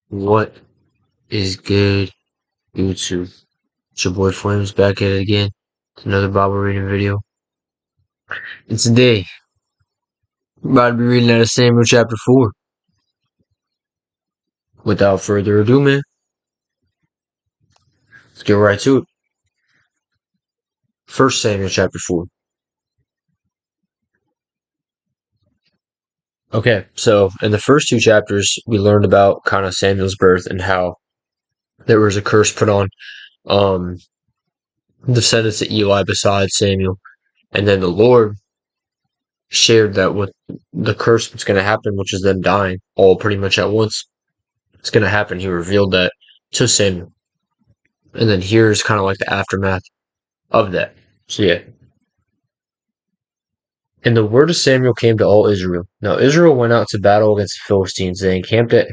What is good, YouTube? It's your boy Flames back at it again. It's another Bible reading video. And today, I'm about to be reading out of Samuel chapter 4. Without further ado, man, let's get right to it. 1 Samuel chapter 4. Okay, so in the first two chapters, we learned about kind of Samuel's birth and how there was a curse put on um the descendants of Eli besides Samuel. And then the Lord shared that with the curse that's going to happen, which is them dying all pretty much at once. It's going to happen. He revealed that to Samuel. And then here's kind of like the aftermath of that. So yeah. And the word of Samuel came to all Israel. Now Israel went out to battle against the Philistines. They encamped at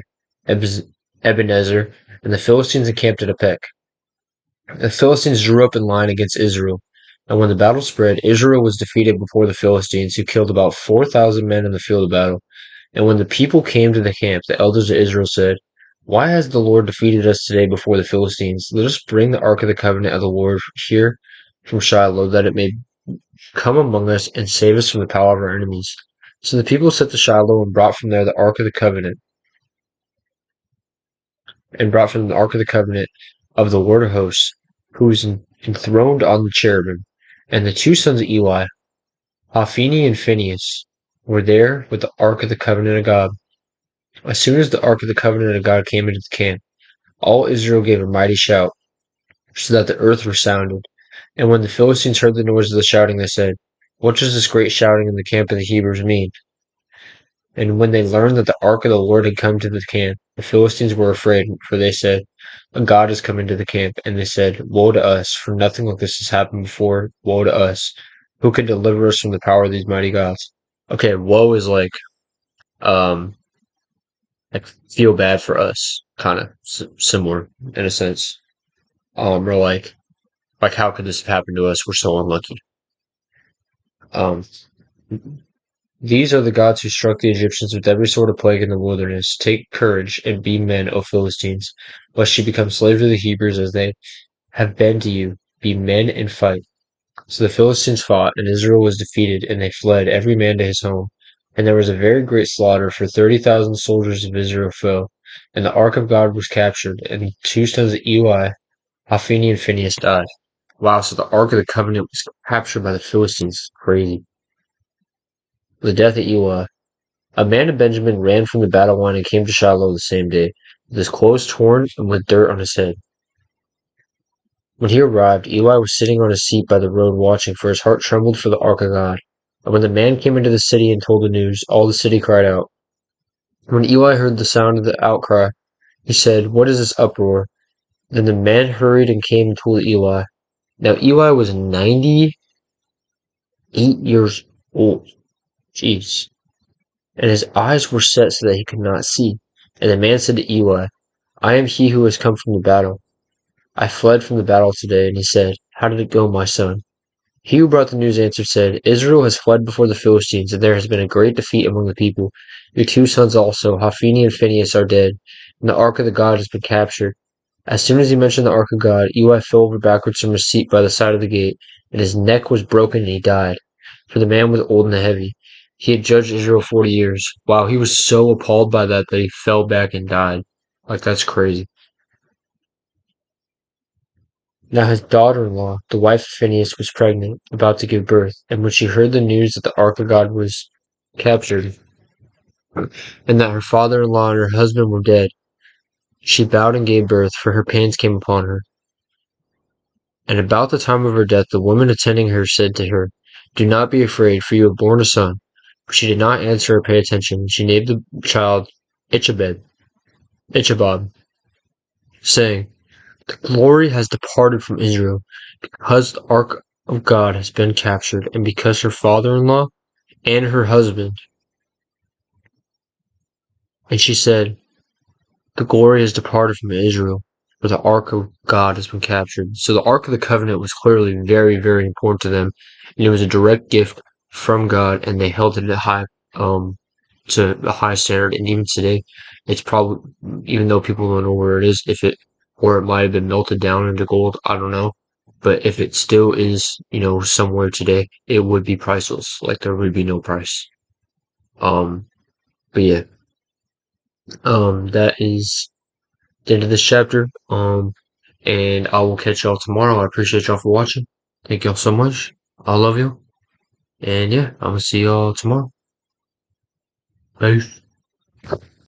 Ebenezer, and the Philistines encamped at Aphek. The Philistines drew up in line against Israel. And when the battle spread, Israel was defeated before the Philistines, who killed about 4,000 men in the field of battle. And when the people came to the camp, the elders of Israel said, "Why has the Lord defeated us today before the Philistines? Let us bring the ark of the covenant of the Lord here from Shiloh, that it may come among us and save us from the power of our enemies." So the people set to Shiloh and brought from there the ark of the covenant, of the Lord of hosts, who is enthroned on the cherubim. And the two sons of Eli, Hophni and Phinehas, were there with the ark of the covenant of God. As soon as the ark of the covenant of God came into the camp, all Israel gave a mighty shout, so that the earth resounded. And when the Philistines heard the noise of the shouting, they said, "What does this great shouting in the camp of the Hebrews mean?" And when they learned that the ark of the Lord had come to the camp, the Philistines were afraid, for they said, "A god has come into the camp." And they said, "Woe to us, for nothing like this has happened before. Woe to us. Who can deliver us from the power of these mighty gods?" Okay, woe is um, like feel bad for us, kind of similar in a sense. Or like how could this have happened to us? We're so unlucky. Um, these are the gods who struck the Egyptians with every sort of plague in the wilderness. Take courage and be men, O Philistines, lest you become slaves of the Hebrews as they have been to you. Be men and fight. So the Philistines fought, and Israel was defeated, and they fled, every man to his home. And there was a very great slaughter, for 30,000 soldiers of Israel fell. And the ark of God was captured, and the two sons of Eli, Hophni and Phinehas, died. Wow, so the ark of the covenant was captured by the Philistines. Crazy. The death of Eli. A man of Benjamin ran from the battle line and came to Shiloh the same day, with his clothes torn and with dirt on his head. When he arrived, Eli was sitting on his seat by the road watching, for his heart trembled for the ark of God. And when the man came into the city and told the news, all the city cried out. When Eli heard the sound of the outcry, he said, "What is this uproar?" Then the man hurried and came and told Eli. Now Eli was 98 years old. Jeez. And his eyes were set so that he could not see. And the man said to Eli, "I am he who has come from the battle. I fled from the battle today." And he said, "How did it go, my son?" He who brought the news answered, said, "Israel has fled before the Philistines, and there has been a great defeat among the people. Your two sons also, Hophni and Phinehas, are dead, and the ark of the God has been captured." As soon as he mentioned the ark of God, Eli fell over backwards from his seat by the side of the gate, and his neck was broken, and he died. For the man was old and heavy. He had judged Israel 40 years. Wow, he was so appalled by that that he fell back and died. Like, that's crazy. Now his daughter-in-law, the wife of Phinehas, was pregnant, about to give birth, and when she heard the news that the ark of God was captured, and that her father-in-law and her husband were dead, she bowed and gave birth, for her pains came upon her. And about the time of her death, the woman attending her said to her, "Do not be afraid, for you have borne a son." But she did not answer or pay attention. She named the child Ichabod, saying, "The glory has departed from Israel, because the ark of God has been captured, and because her father-in-law and her husband." And she said, "The glory has departed from Israel, for the ark of God has been captured." So the ark of the covenant was clearly very, very important to them, and it was a direct gift from God, and they held it high, um, to a high standard, and even today, it's probably, even though people don't know where it is, if it, or it might have been melted down into gold, I don't know. But if it still is, somewhere today, it would be priceless. Like there would be no price. Um, but yeah, that is the end of this chapter. And I will catch y'all tomorrow. I appreciate y'all for watching. Thank y'all so much. I love you. And yeah, I'm gonna see y'all tomorrow. Peace.